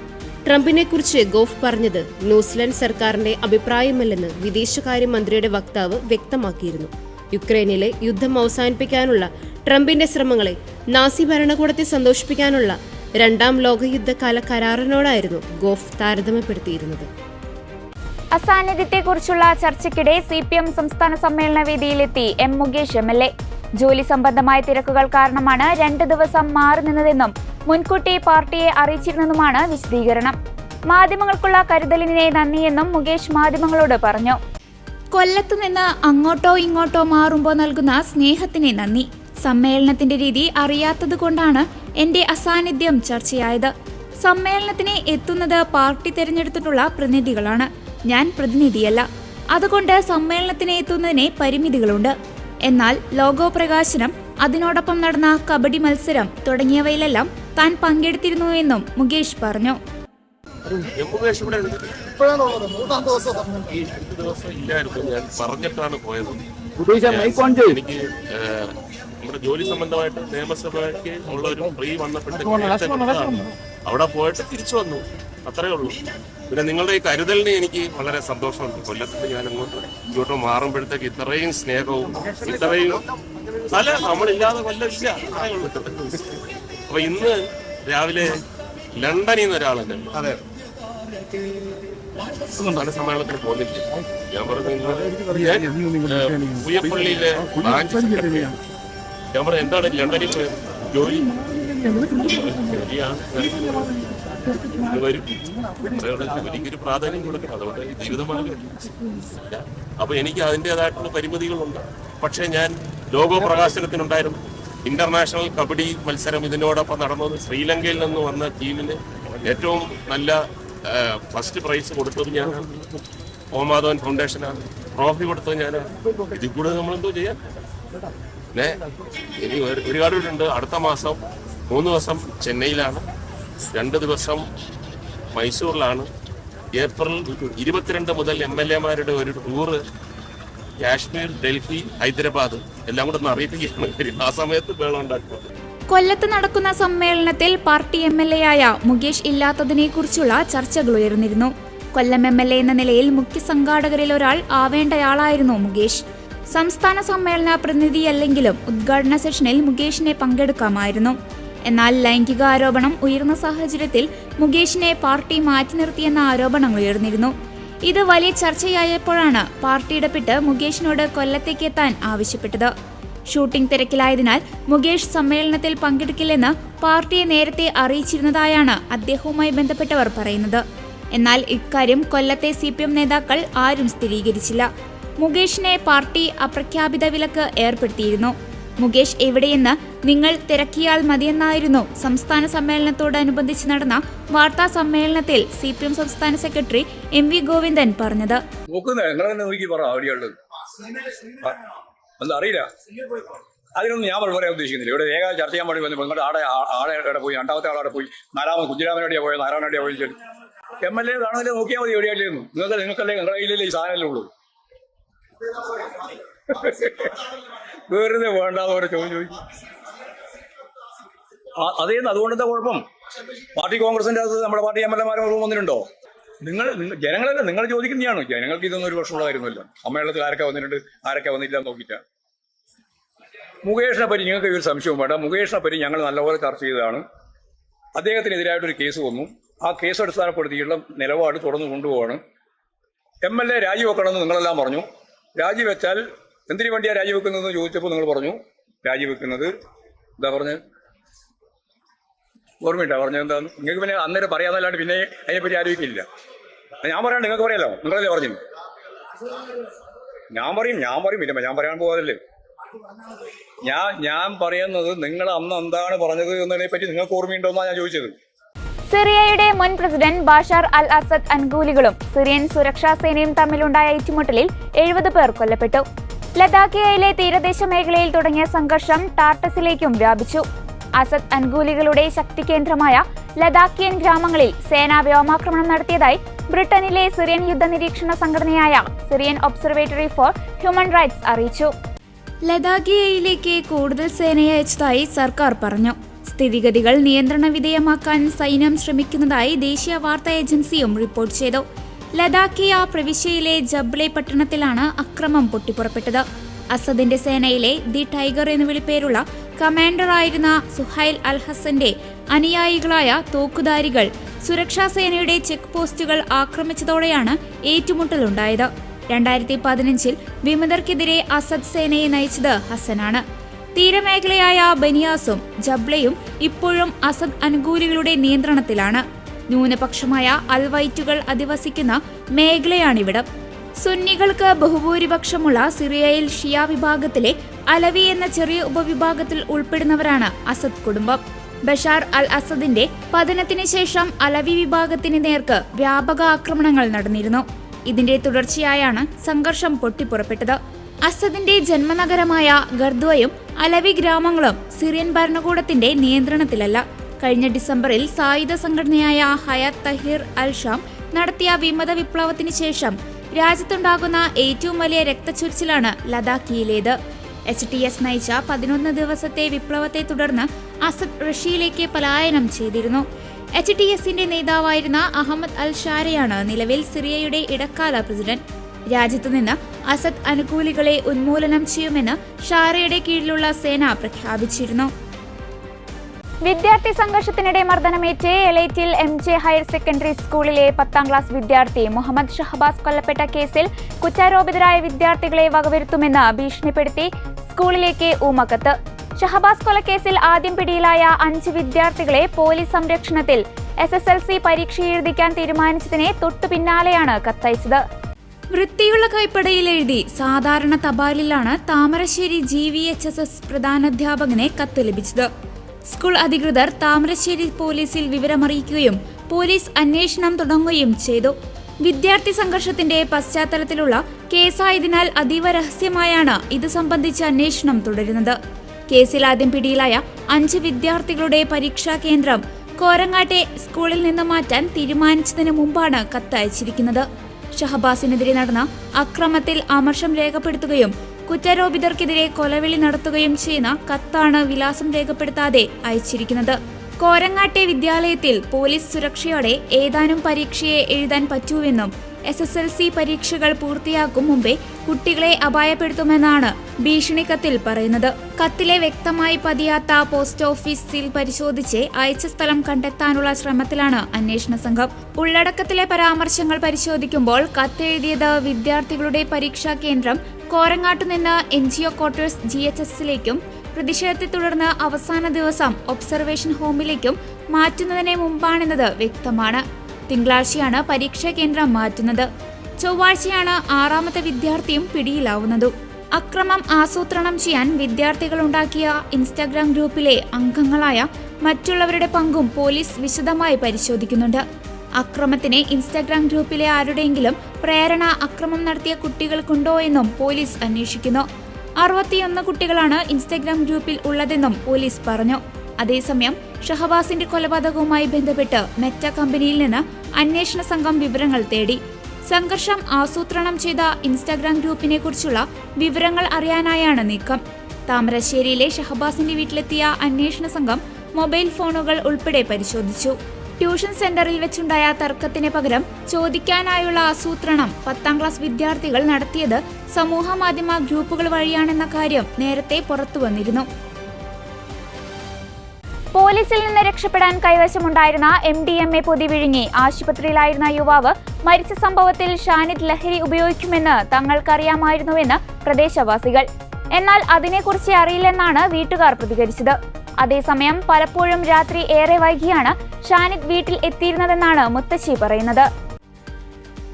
ട്രംപിനെക്കുറിച്ച് ഗോഫ് പറഞ്ഞത് ന്യൂസിലൻഡ് സർക്കാരിന്റെ അഭിപ്രായമല്ലെന്ന് വിദേശകാര്യമന്ത്രിയുടെ വക്താവ് വ്യക്തമാക്കിയിരുന്നു. യുക്രൈനിലെ യുദ്ധം അവസാനിപ്പിക്കാനുള്ള ട്രംപിന്റെ ശ്രമങ്ങളെ നാസി ഭരണകൂടത്തെ സന്തോഷിപ്പിക്കാനുള്ള രണ്ടാം ലോകയുദ്ധകാല കരാറിനോടായിരുന്നു ഗോഫ് താരതമ്യപ്പെടുത്തിയിരുന്നത്. അസാന്നിധ്യത്തെക്കുറിച്ചുള്ള ചർച്ചയ്ക്കിടെ CPM സംസ്ഥാന സമ്മേളന വേദിയിലെത്തി M. മുകേഷ് MLA. ജോലി സംബന്ധമായ തിരക്കുകൾ കാരണമാണ് 2 ദിവസം മാറി നിന്നതെന്നും മുൻകൂട്ടി പാർട്ടിയെ അറിയിച്ചിരുന്നെന്നുമാണ് വിശദീകരണം. മാധ്യമങ്ങൾക്കുള്ള കരുതലിനെ നന്ദിയെന്നും മുകേഷ് മാധ്യമങ്ങളോട് പറഞ്ഞു. കൊല്ലത്തു നിന്ന് അങ്ങോട്ടോ ഇങ്ങോട്ടോ മാറുമ്പോൾ നൽകുന്ന സ്നേഹത്തിന് നന്ദി. സമ്മേളനത്തിന്റെ രീതി അറിയാത്തതുകൊണ്ടാണ് എന്റെ അസാന്നിധ്യം ചർച്ചയായത്. സമ്മേളനത്തിന് എത്തുന്നത് പാർട്ടി തെരഞ്ഞെടുത്തിട്ടുള്ള പ്രതിനിധികളാണ്, ഞാൻ പ്രതിനിധിയല്ല. അതുകൊണ്ട് സമ്മേളനത്തിന് എത്തുന്നതിന് പരിമിതികളുണ്ട്. എന്നാൽ ലോഗോ പ്രകാശനം, അതിനോടൊപ്പം നടന്ന കബഡി മത്സരം തുടങ്ങിയവയിലെല്ലാം താൻ പങ്കെടുത്തിരുന്നുവെന്നും മുകേഷ് പറഞ്ഞു. ഞാൻ പറഞ്ഞിട്ടാണ് പോയത്. എനിക്ക് നമ്മുടെ ജോലി സംബന്ധമായിട്ട് നിയമസഭയ്ക്ക് ഉള്ള ഒരു ഫ്രീ വന്നപ്പോഴത്തെ അവിടെ പോയിട്ട് തിരിച്ചു വന്നു, അത്രേ ഉള്ളൂ. പിന്നെ നിങ്ങളുടെ ഈ കരുതലിന് എനിക്ക് വളരെ സന്തോഷമുണ്ട്. കൊല്ലത്തിന് ഞാൻ ഇങ്ങോട്ട് മാറുമ്പോഴത്തേക്ക് ഇത്രയും സ്നേഹവും ഇത്രയും നമ്മളില്ലാതെ കൊല്ലമില്ല, അത്രേ ഉള്ളൂ. അപ്പൊ ഇന്ന് രാവിലെ ലണ്ടനിൽ നിന്ന് ഒരാളെന്നെ സംസ്ഥാന സമ്മേളനത്തിന് പോകുന്നില്ല. ഞാൻ പറഞ്ഞു പുയപ്പള്ളിയിലെ ബ്രാഞ്ച് സെക്രട്ടറിയാണ്. ഞാൻ പറഞ്ഞു എന്താണ് ലണ്ടനിൽ ജോലി? വരും, ജോലിക്കൊരു പ്രാധാന്യം കൊടുക്കണം, അതുകൊണ്ട് ജീവിതമാർഗം. അപ്പൊ എനിക്ക് അതിൻ്റെതായിട്ടുള്ള പരിമിതികളുണ്ട്. പക്ഷെ ഞാൻ ലോഗോ പ്രകാശനത്തിനുണ്ടായിരുന്നു. ഇന്റർനാഷണൽ കബഡി മത്സരം ഇതിനോടൊപ്പം നടന്നത്. ശ്രീലങ്കയിൽ നിന്ന് വന്ന ടീമിന് ഏറ്റവും നല്ല ഫസ്റ്റ് പ്രൈസ് കൊടുത്തത് ഞാനാണ്. ഓമാധവൻ ഫൗണ്ടേഷനാണ്. ട്രോഫി കൊടുത്തത് ഞാനാണ്. ഇതിൽ കൂടെ നമ്മളെന്തോ ചെയ്യാൻ. പിന്നെ ഇനി ഒരുപാട് ഉണ്ട്. അടുത്ത മാസം 3 ദിവസം ചെന്നൈയിലാണ്, 2 ദിവസം മൈസൂറിലാണ്. ഏപ്രിൽ 22 മുതൽ MLA-മാരുടെ ഒരു ടൂറ് കാശ്മീർ, ഡൽഹി, ഹൈദരാബാദ് എല്ലാം കൂടെ ഒന്ന് അറിയിപ്പിക്കുകയാണ്. ആ സമയത്ത് വേളം ഉണ്ടാക്കുക. കൊല്ലത്ത് നടക്കുന്ന സമ്മേളനത്തിൽ പാർട്ടി MLA-യായ മുകേഷ് ഇല്ലാത്തതിനെക്കുറിച്ചുള്ള ചർച്ചകൾ ഉയർന്നിരുന്നു. കൊല്ലം MLA എന്ന നിലയിൽ മുഖ്യ സംഘാടകരിൽ ഒരാൾ ആവേണ്ടയാളായിരുന്നു മുകേഷ്. സംസ്ഥാന സമ്മേളന പ്രതിനിധിയല്ലെങ്കിലും ഉദ്ഘാടന സെഷനിൽ മുകേഷിനെ പങ്കെടുക്കാമായിരുന്നു. എന്നാൽ ലൈംഗിക ആരോപണം ഉയർന്ന സാഹചര്യത്തിൽ മുകേഷിനെ പാർട്ടി മാറ്റി നിർത്തിയെന്ന ആരോപണങ്ങൾ ഉയർന്നിരുന്നു. ഇത് വലിയ ചർച്ചയായപ്പോഴാണ് പാർട്ടി ഇടപെട്ട് മുകേഷിനോട് കൊല്ലത്തേക്ക് എത്താൻ ആവശ്യപ്പെട്ടത്. ഷൂട്ടിംഗ് തിരക്കിലായതിനാൽ മുകേഷ് സമ്മേളനത്തിൽ പങ്കെടുക്കില്ലെന്ന് പാർട്ടിയെ നേരത്തെ അറിയിച്ചിരുന്നതായാണ് അദ്ദേഹവുമായി ബന്ധപ്പെട്ടവർ പറയുന്നത്. എന്നാൽ ഇക്കാര്യം കൊല്ലത്തെ CPM നേതാക്കൾ ആരും സ്ഥിരീകരിച്ചില്ല. മുകേഷിനെ പാർട്ടി അപ്രഖ്യാപിത വിലക്ക് ഏർപ്പെടുത്തിയിരുന്നു. മുകേഷ് എവിടെയെന്ന് നിങ്ങൾ തിരക്കിയാൽ മതിയെന്നായിരുന്നു സംസ്ഥാന സമ്മേളനത്തോടനുബന്ധിച്ച് നടന്ന വാർത്താ സമ്മേളനത്തിൽ CPM സംസ്ഥാന സെക്രട്ടറി MV ഗോവിന്ദൻ പറഞ്ഞത്. അറിയില്ല, അതിനൊന്നും ഞാൻ പറയാൻ ഉദ്ദേശിക്കുന്നില്ല. ഇവിടെ വേഗം ചർച്ച ചെയ്യാൻ വേണ്ടി വന്നു. നിങ്ങളുടെ ആടെ പോയി, 2ാമത്തെ ആളവിടെ പോയി, 4ാമത് കുഞ്ഞിരാമനോടെയാണ് പോയത്, നാരായണോടെയാണ് പോയി. MLA കാണുന്നില്ല, നോക്കിയാൽ മതി എവിടെയായിരുന്നു. നിങ്ങൾക്കല്ലേ നിങ്ങളുടെ കയ്യിലല്ലേ ഈ സാധനമല്ലേ ഉള്ളൂ. വെറുതെ വേണ്ടാന്ന് പറഞ്ഞ ചോദിക്കും. അതേന്ന് അതുകൊണ്ടെന്താ കുഴപ്പം? പാർട്ടി കോൺഗ്രസിന്റെ അകത്ത് നമ്മുടെ പാർട്ടി MLA-മാരും വന്നിട്ടുണ്ടോ? ജനങ്ങളല്ല, നിങ്ങൾ ചോദിക്കുന്നതാണ്. ജനങ്ങൾക്ക് ഇതൊന്നും ഒരു പ്രശ്നമുള്ള കാര്യമൊന്നുമില്ല. സമ്മേളനത്തിൽ ആരൊക്കെ വന്നിട്ടുണ്ട്, ആരൊക്കെ വന്നില്ല നോക്കിയിട്ടാ. മുകേഷിനെ പറ്റി നിങ്ങൾക്ക് ഒരു സംശയവും വേണ്ട. മുകേഷിനെ പറ്റി ഞങ്ങൾ നല്ലപോലെ ചർച്ച ചെയ്തതാണ്. അദ്ദേഹത്തിനെതിരായിട്ടൊരു കേസ് വന്നു. ആ കേസ് അടിസ്ഥാനപ്പെടുത്തിയുള്ള നിലപാട് തുടർന്ന് കൊണ്ടുപോവാണ്. MLA രാജിവെക്കണമെന്ന് നിങ്ങളെല്ലാം പറഞ്ഞു. രാജിവെച്ചാൽ എന്തിനു വേണ്ടിയാണ് രാജിവെക്കുന്നതെന്ന് ചോദിച്ചപ്പോൾ നിങ്ങൾ പറഞ്ഞു രാജിവെക്കുന്നത് എന്താ പറഞ്ഞത്? ഓർമ്മയിട്ടാ പറഞ്ഞത് എന്താന്ന്? നിങ്ങൾക്ക് പിന്നെ അന്നേരം പറയാന്നല്ലാണ്ട് പിന്നെ അതിനെപ്പറ്റി ആലോചിക്കില്ല. ഞാൻ പറയാണ്ട് നിങ്ങൾക്ക് പറയാലോ, നിങ്ങളല്ലേ പറഞ്ഞു. ഞാൻ പറയും പിന്നെ ഞാൻ പറയാൻ പോകാതല്ലേ. ഞാൻ പറയുന്നത് നിങ്ങൾ അന്ന് എന്താണ് പറഞ്ഞത് എന്നതിനെ പറ്റി നിങ്ങൾക്ക് ഓർമ്മയുണ്ടോന്നാണ് ഞാൻ ചോദിച്ചത്. സിറിയയുടെ മുൻ പ്രസിഡന്റ് ബാഷാർ അൽ അസദ് അനുകൂലികളും സിറിയൻ സുരക്ഷാ സേനയും തമ്മിലുണ്ടായ ഏറ്റുമുട്ടലിൽ 70 പേർ കൊല്ലപ്പെട്ടു. ലഡാക്കിയയിലെ തീരദേശ മേഖലയിൽ തുടങ്ങിയ സംഘർഷം ടാർട്ടസിലേക്കും വ്യാപിച്ചു. അസദ് അനുകൂലികളുടെ ശക്തി കേന്ദ്രമായ ലഡാക്കിയൻ ഗ്രാമങ്ങളിൽ സേന വ്യോമാക്രമണം നടത്തിയതായി ബ്രിട്ടനിലെ സിറിയൻ യുദ്ധ നിരീക്ഷണ സംഘടനയായ Syrian observatory for human rights അറിയിച്ചു. ലഡാക്കിയയിലേക്ക് കൂടുതൽ സേനയെ അയച്ചതായി സർക്കാർ പറഞ്ഞു. സ്ഥിതിഗതികൾ നിയന്ത്രണ വിധേയമാക്കാൻ സൈന്യം ശ്രമിക്കുന്നതായി ദേശീയ വാർത്താ ഏജൻസിയും റിപ്പോർട്ട് ചെയ്തു. ലഡാക്കിയ പ്രവിശ്യയിലെ ജബ്ലെ പട്ടണത്തിലാണ് അക്രമം പൊട്ടിപ്പുറപ്പെട്ടത്. അസദിന്റെ സേനയിലെ ദി ടൈഗർ എന്ന് വിളിപ്പേരുള്ള കമാൻഡറായിരുന്ന സുഹൈൽ അൽ ഹസന്റെ അനുയായികളായ തോക്കുധാരികൾ സുരക്ഷാ സേനയുടെ ചെക്ക് പോസ്റ്റുകൾ ആക്രമിച്ചതോടെയാണ് ഏറ്റുമുട്ടലുണ്ടായത്. 2015 വിമതർക്കെതിരെ അസദ് സേനയെ നയിച്ചത് ഹസനാണ്. തീരമേഖലയായ ബനിയാസും ജബ്ലയും ഇപ്പോഴും അസദ് അനുകൂലികളുടെ നിയന്ത്രണത്തിലാണ്. ന്യൂനപക്ഷമായ അൽവൈറ്റുകൾ അധിവസിക്കുന്ന മേഖലയാണിവിടം. സുന്നികൾക്ക് ബഹുഭൂരിപക്ഷമുള്ള സിറിയയിൽ ഷിയ വിഭാഗത്തിലെ അലവി എന്ന ചെറിയ ഉപവിഭാഗത്തിൽ ഉൾപ്പെടുന്നവരാണ് അസദ് കുടുംബം. ബഷാർ അൽ അസദിന്റെ പതനത്തിന് ശേഷം അലവി വിഭാഗത്തിന് നേർക്ക് വ്യാപക ആക്രമണങ്ങൾ നടന്നിരുന്നു. ഇതിന്റെ തുടർച്ചയായാണ് സംഘർഷം പൊട്ടിപ്പുറപ്പെട്ടത്. അസദിന്റെ ജന്മനഗരമായ ഗർദ്വയും അലവി ഗ്രാമങ്ങളും സിറിയൻ ഭരണകൂടത്തിന്റെ നിയന്ത്രണത്തിലല്ല. കഴിഞ്ഞ ഡിസംബറിൽ സായുധ സംഘടനയായ ഹയാത്ത് തഹീർ അൽ ഷാം നടത്തിയ വിമത വിപ്ലവത്തിന് ശേഷം രാജ്യത്തുണ്ടാകുന്ന ഏറ്റവും വലിയ രക്തച്ചൊരിച്ചിലാണ് ലഡാക്കിയിലേത്. HTS നയിച്ച 11 ദിവസത്തെ വിപ്ലവത്തെ തുടർന്ന് അസദ് റഷ്യയിലേക്ക് പലായനം ചെയ്തിരുന്നു. HTSന്റെ നേതാവായിരുന്ന അഹമ്മദ് അൽ ഷാരയാണ് നിലവിൽ സിറിയയുടെ ഇടക്കാല പ്രസിഡന്റ്. രാജ്യത്തുനിന്ന് അസദ് അനുകൂലികളെ ഉന്മൂലനം ചെയ്യുമെന്ന് ഷാരയുടെ കീഴിലുള്ള സേന പ്രഖ്യാപിച്ചിരുന്നു. വിദ്യാർത്ഥി സംഘർഷത്തിനിടെ മർദ്ദനമേറ്റ് എലൈറ്റിൽ MJ ഹയർ സെക്കൻഡറി സ്കൂളിലെ 10ാം ക്ലാസ് വിദ്യാർത്ഥി മുഹമ്മദ് ഷഹബാസ് കൊല്ലപ്പെട്ട കേസിൽ കുറ്റാരോപിതരായ വിദ്യാർത്ഥികളെ വകവരുത്തുമെന്ന് ഭീഷണിപ്പെടുത്തി സ്കൂളിലേക്ക് ഊമക്കത്ത്. ഷഹബാസ് കൊലക്കേസിൽ ആദ്യം പിടിയിലായ 5 വിദ്യാർത്ഥികളെ പോലീസ് സംരക്ഷണത്തിൽ SSLC പരീക്ഷ എഴുതിക്കാൻ തീരുമാനിച്ചതിനെ തൊട്ടു പിന്നാലെയാണ് കത്തയച്ചത്. വൃത്തിയുള്ള കൈപ്പടയിൽ എഴുതി സാധാരണ തപാലിലാണ് താമരശ്ശേരി GVHSS പ്രധാനാധ്യാപകനെ കത്ത് ലഭിച്ചത്. സ്കൂൾ അധികൃതർ താമരശ്ശേരി പോലീസിൽ വിവരമറിയിക്കുകയും പോലീസ് അന്വേഷണം തുടങ്ങുകയും ചെയ്തു. വിദ്യാർത്ഥി സംഘർഷത്തിന്റെ പശ്ചാത്തലത്തിലുള്ള കേസായതിനാൽ അതീവ രഹസ്യമായാണ് ഇത് സംബന്ധിച്ച് അന്വേഷണം തുടരുന്നത്. കേസിൽ ആദ്യം പിടിയിലായ 5 വിദ്യാർത്ഥികളുടെ പരീക്ഷാ കേന്ദ്രം കോരങ്ങാട്ടെ സ്കൂളിൽ നിന്ന് മാറ്റാൻ തീരുമാനിച്ചതിന് മുമ്പാണ് കത്ത് അയച്ചിരിക്കുന്നത്. ഷഹബാസിനെതിരെ നടന്ന അക്രമത്തിൽ അമർഷം രേഖപ്പെടുത്തുകയും കുറ്റാരോപിതർക്കെതിരെ കൊലവിളി നടത്തുകയും ചെയ്യുന്ന കത്താണ് വിലാസം രേഖപ്പെടുത്താതെ അയച്ചിരിക്കുന്നത്. കോരങ്ങാട്ടെ വിദ്യാലയത്തിൽ പോലീസ് സുരക്ഷയോടെ ഏതാനും പരീക്ഷയെ എഴുതാൻ പറ്റൂവെന്നും SSLC പരീക്ഷകൾ പൂർത്തിയാക്കും മുമ്പേ കുട്ടികളെ അപായപ്പെടുത്തുമെന്നാണ് ഭീഷണി കത്തിൽ പറയുന്നത്. കത്തിലെ വ്യക്തമായി പതിയാത്ത പോസ്റ്റ് ഓഫീസ് സീൽ പരിശോധിച്ച് അയച്ച സ്ഥലം കണ്ടെത്താനുള്ള ശ്രമത്തിലാണ് അന്വേഷണ സംഘം. ഉള്ളടക്കത്തിലെ പരാമർശങ്ങൾ പരിശോധിക്കുമ്പോൾ കത്തെഴുതിയത് വിദ്യാർത്ഥികളുടെ പരീക്ഷാ കേന്ദ്രം കോരങ്ങാട്ടുനിന്ന് NGO ക്വാർട്ടേഴ്സ് GHSലേക്കും പ്രതിഷേധത്തെ തുടർന്ന് അവസാന ദിവസം ഒബ്സർവേഷൻ ഹോമിലേക്കും മാറ്റുന്നതിന് മുമ്പാണെന്നത് വ്യക്തമാണ്. തിങ്കളാഴ്ചയാണ് പരീക്ഷാ കേന്ദ്രം മാറ്റുന്നത്. ചൊവ്വാഴ്ചയാണ് 6ാമത്തെ വിദ്യാർത്ഥിയും പിടിയിലാവുന്നതും. അക്രമം ആസൂത്രണം ചെയ്യാൻ വിദ്യാർത്ഥികൾ ഉണ്ടാക്കിയ ഇൻസ്റ്റാഗ്രാം ഗ്രൂപ്പിലെ അംഗങ്ങളായ മറ്റുള്ളവരുടെ പങ്കും പോലീസ് വിശദമായി പരിശോധിക്കുന്നുണ്ട്. അക്രമത്തിന് ഇൻസ്റ്റാഗ്രാം ഗ്രൂപ്പിലെ ആരുടെയെങ്കിലും പ്രേരണ അക്രമം നടത്തിയ കുട്ടികൾക്കുണ്ടോ എന്നും പോലീസ് അന്വേഷിക്കുന്നു. 61 കുട്ടികളാണ് ഇൻസ്റ്റാഗ്രാം ഗ്രൂപ്പിൽ ഉള്ളതെന്നും പോലീസ് പറഞ്ഞു. അതേസമയം ഷഹബാസിന്റെ കൊലപാതകവുമായി ബന്ധപ്പെട്ട് മെറ്റ കമ്പനിയിൽ നിന്ന് അന്വേഷണ സംഘം വിവരങ്ങൾ തേടി. സംഘർഷം ആസൂത്രണം ചെയ്ത ഇൻസ്റ്റാഗ്രാം ഗ്രൂപ്പിനെ കുറിച്ചുള്ള വിവരങ്ങൾ അറിയാനായാണ് നീക്കം. താമരശ്ശേരിയിലെ ഷഹബാസിന്റെ വീട്ടിലെത്തിയ അന്വേഷണ സംഘം മൊബൈൽ ഫോണുകൾ ഉൾപ്പെടെ പരിശോധിച്ചു. ട്യൂഷൻ സെന്ററിൽ വെച്ചുണ്ടായ തർക്കത്തിന് പകരം ചോദിക്കാനായുള്ള ആസൂത്രണം 10ാം ക്ലാസ് വിദ്യാർത്ഥികൾ നടത്തിയത് സമൂഹ മാധ്യമ ഗ്രൂപ്പുകൾ വഴിയാണെന്ന കാര്യം നേരത്തെ പുറത്തുവന്നിരുന്നു. പോലീസിൽ നിന്ന് രക്ഷപ്പെടാൻ കൈവശമുണ്ടായിരുന്ന MDMA പൊതി വിഴുങ്ങി ആശുപത്രിയിലായിരുന്ന യുവാവ് മരിച്ച സംഭവത്തിൽ ഷാനിദ് ലഹരി ഉപയോഗിക്കുമെന്ന് തങ്ങൾക്കറിയാമായിരുന്നുവെന്ന് പ്രദേശവാസികൾ. എന്നാൽ അതിനെക്കുറിച്ച് അറിയില്ലെന്നാണ് വീട്ടുകാർ പ്രതികരിച്ചത്. അതേസമയം പലപ്പോഴും രാത്രി ഏറെ വൈകിയാണ് ഷാനിദ് വീട്ടിൽ എത്തിയിരുന്നതെന്നാണ് മുത്തശ്ശി പറയുന്നത്.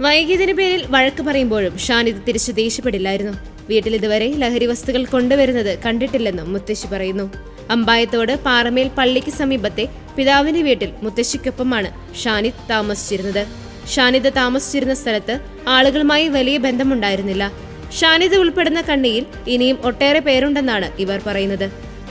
വൈകിയതിന് പേരിൽ വഴക്ക് പറയുമ്പോഴും ഷാനിദ് തിരിച്ചു ദേഷ്യപ്പെടില്ലായിരുന്നു. വീട്ടിൽ ഇതുവരെ ലഹരി വസ്തുക്കൾ കൊണ്ടുവരുന്നത് കണ്ടിട്ടില്ലെന്നും മുത്തശ്ശി പറയുന്നു. അമ്പായത്തോട് പാറമേൽ പള്ളിക്ക് സമീപത്തെ പിതാവിന്റെ വീട്ടിൽ മുത്തശ്ശിക്കൊപ്പമാണ് ഷാനിദ് താമസിച്ചിരുന്നത്. ഷാനിദ് താമസിച്ചിരുന്ന സ്ഥലത്ത് ആളുകളുമായി വലിയ ബന്ധമുണ്ടായിരുന്നില്ല. ഷാനിദ് ഉൾപ്പെടുന്ന കണ്ണിയിൽ ഇനിയും ഒട്ടേറെ പേരുണ്ടെന്നാണ് ഇവർ പറയുന്നത്.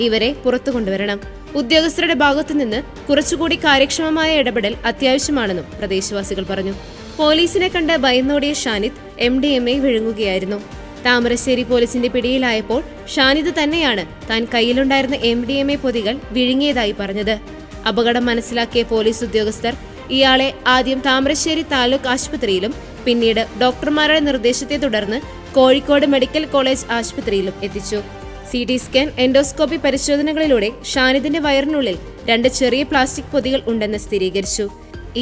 ഇവരെ പുറത്തു കൊണ്ടുവരണം. ഉദ്യോഗസ്ഥരുടെ ഭാഗത്തുനിന്ന് കുറച്ചുകൂടി കാര്യക്ഷമമായ ഇടപെടൽ അത്യാവശ്യമാണെന്നും പ്രദേശവാസികൾ പറഞ്ഞു. പോലീസിനെ കണ്ട് ഭയന്നോടിയ ഷാനിദ് MDMA വിഴുങ്ങുകയായിരുന്നു. താമരശ്ശേരി പോലീസിന്റെ പിടിയിലായപ്പോൾ ഷാനിദ് തന്നെയാണ് താൻ കയ്യിലുണ്ടായിരുന്ന MDMA പൊതികൾ വിഴുങ്ങിയതായി പറഞ്ഞത്. അപകടം മനസ്സിലാക്കിയ പോലീസ് ഉദ്യോഗസ്ഥർ ഇയാളെ ആദ്യം താമരശ്ശേരി താലൂക്ക് ആശുപത്രിയിലും പിന്നീട് ഡോക്ടർമാരുടെ നിർദ്ദേശത്തെ തുടർന്ന് കോഴിക്കോട് മെഡിക്കൽ കോളേജ് ആശുപത്രിയിലും എത്തിച്ചു. CT സ്കാൻ, എൻഡോസ്കോപ്പി പരിശോധനകളിലൂടെ ഷാനിദിന്റെ വയറിനുള്ളിൽ 2 ചെറിയ പ്ലാസ്റ്റിക് പൊതികൾ ഉണ്ടെന്ന് സ്ഥിരീകരിച്ചു.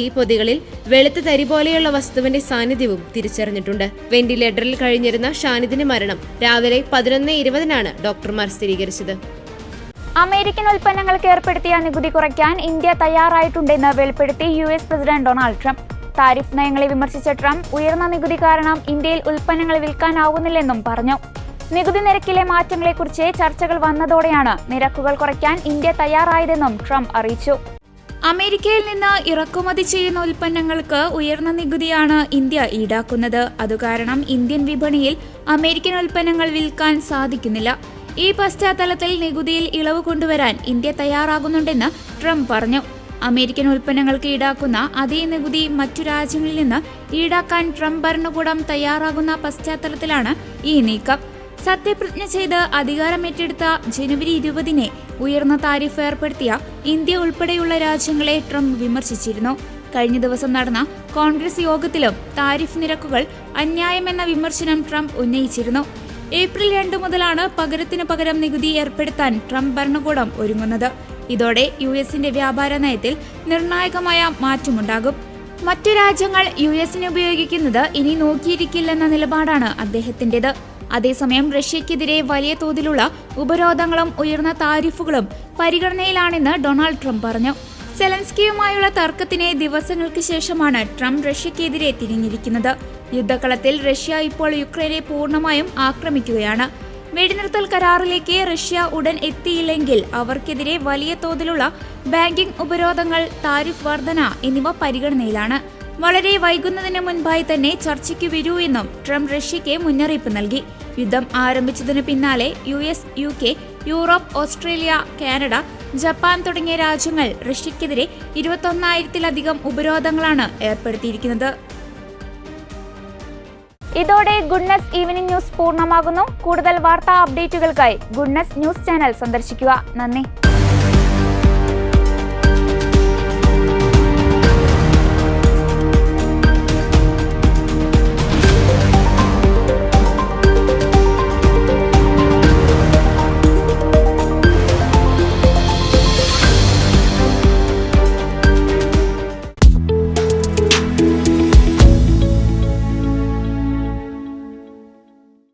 ഈ പൊതികളിൽ വെളുത്ത തരി പോലെയുള്ള വസ്തുവിന്റെ സാന്നിധ്യവും തിരിച്ചറിഞ്ഞിട്ടുണ്ട്. വെന്റിലേറ്ററിൽ കഴിഞ്ഞിരുന്ന ഷാനിദിന്റെ മരണം രാവിലെ 11:20 ഡോക്ടർമാർ സ്ഥിരീകരിച്ചത്. അമേരിക്കൻ ഉൽപ്പന്നങ്ങൾക്ക് ഏർപ്പെടുത്തിയ നികുതി കുറയ്ക്കാൻ ഇന്ത്യ തയ്യാറായിട്ടുണ്ടെന്ന് വെളിപ്പെടുത്തി US president Donald Trump. Tariff നയങ്ങളെ വിമർശിച്ച ട്രംപ് ഉയർന്ന നികുതി കാരണം ഇന്ത്യയിൽ ഉൽപ്പന്നങ്ങൾ വിൽക്കാനാവുന്നില്ലെന്നും പറഞ്ഞു. നികുതി നിരക്കിലെ മാറ്റങ്ങളെക്കുറിച്ച് ചർച്ചകൾ വന്നതോടെയാണ് നിരക്കുകൾ കുറയ്ക്കാൻ ഇന്ത്യ തയ്യാറായതെന്നും ട്രംപ് അറിയിച്ചു. അമേരിക്കയിൽ നിന്ന് ഇറക്കുമതി ചെയ്യുന്ന ഉൽപ്പന്നങ്ങൾക്ക് ഉയർന്ന നികുതിയാണ് ഇന്ത്യ ഈടാക്കുന്നത്. അതുകാരണം ഇന്ത്യൻ വിപണിയിൽ അമേരിക്കൻ ഉൽപ്പന്നങ്ങൾ വിൽക്കാൻ സാധിക്കുന്നില്ല. ഈ പശ്ചാത്തലത്തിൽ നികുതിയിൽ ഇളവ് കൊണ്ടുവരാൻ ഇന്ത്യ തയ്യാറാകുന്നുണ്ടെന്ന് ട്രംപ് പറഞ്ഞു. അമേരിക്കൻ ഉൽപ്പന്നങ്ങൾക്ക് ഈടാക്കുന്ന അതേ നികുതി മറ്റു രാജ്യങ്ങളിൽ നിന്ന് ഈടാക്കാൻ ട്രംപ് ഭരണകൂടം തയ്യാറാകുന്ന പശ്ചാത്തലത്തിലാണ് ഈ നീക്കം. സത്യപ്രതിജ്ഞ ചെയ്ത് അധികാരമേറ്റെടുത്ത ജനുവരി 20 ഉയർന്ന താരിഫ് ഏർപ്പെടുത്തിയ ഇന്ത്യ ഉൾപ്പെടെയുള്ള രാജ്യങ്ങളെ ട്രംപ് വിമർശിച്ചിരുന്നു. കഴിഞ്ഞ ദിവസം നടന്ന കോൺഗ്രസ് യോഗത്തിലും താരിഫ് നിരക്കുകൾ അന്യായമെന്ന വിമർശനം ട്രംപ് ഉന്നയിച്ചിരുന്നു. ഏപ്രിൽ 2 മുതലാണ് പകരത്തിന് പകരം നികുതി ഏർപ്പെടുത്താൻ ട്രംപ് ഭരണകൂടം ഒരുങ്ങുന്നത്. ഇതോടെ US-ന്റെ വ്യാപാര നയത്തിൽ നിർണായകമായ മാറ്റമുണ്ടാകും. മറ്റു രാജ്യങ്ങൾ US-നെ ഉപയോഗിക്കുന്നത് ഇനി നോക്കിയിരിക്കില്ലെന്ന നിലപാടാണ് അദ്ദേഹത്തിന്റേത്. അതേസമയം റഷ്യക്കെതിരെ വലിയ തോതിലുള്ള ഉപരോധങ്ങളും ഉയർന്ന താരിഫുകളും പരിഗണനയിലാണെന്ന് ഡൊണാൾഡ് ട്രംപ് പറഞ്ഞു. സെലൻസ്കിയുമായുള്ള തർക്കത്തിന് ദിവസങ്ങൾക്ക് ശേഷമാണ് ട്രംപ് റഷ്യക്കെതിരെ തിരിഞ്ഞിരിക്കുന്നത്. യുദ്ധക്കളത്തിൽ റഷ്യ ഇപ്പോൾ യുക്രൈനെ പൂർണ്ണമായും ആക്രമിക്കുകയാണ്. വെടിനിർത്തൽ കരാറിലേക്ക് റഷ്യ ഉടൻ എത്തിയില്ലെങ്കിൽ അവർക്കെതിരെ വലിയ തോതിലുള്ള ബാങ്കിംഗ് ഉപരോധങ്ങൾ, താരിഫ് വർധന എന്നിവ പരിഗണനയിലാണ്. വളരെ വൈകുന്നതിന് മുൻപായി തന്നെ ചർച്ചയ്ക്ക് വരൂ എന്നും ട്രംപ് റഷ്യയ്ക്ക് മുന്നറിയിപ്പ് നൽകി. യുദ്ധം ആരംഭിച്ചതിന് പിന്നാലെ US, UK, Europe, Australia, Canada, Japan തുടങ്ങിയ രാജ്യങ്ങൾ റഷ്യയ്ക്കെതിരെ 21,000-ലധികം ഉപരോധങ്ങളാണ് ഏർപ്പെടുത്തിയിരിക്കുന്നത്. ഇതോടെ ഗുഡ്നസ് ഈവനിംഗ് ന്യൂസ് പൂർണ്ണമാകുന്നു. കൂടുതൽ വാർത്താ അപ്ഡേറ്റുകൾക്കായി ഗുഡ്നസ് ന്യൂസ് ചാനൽ സന്ദർശിക്കുക. നന്ദി.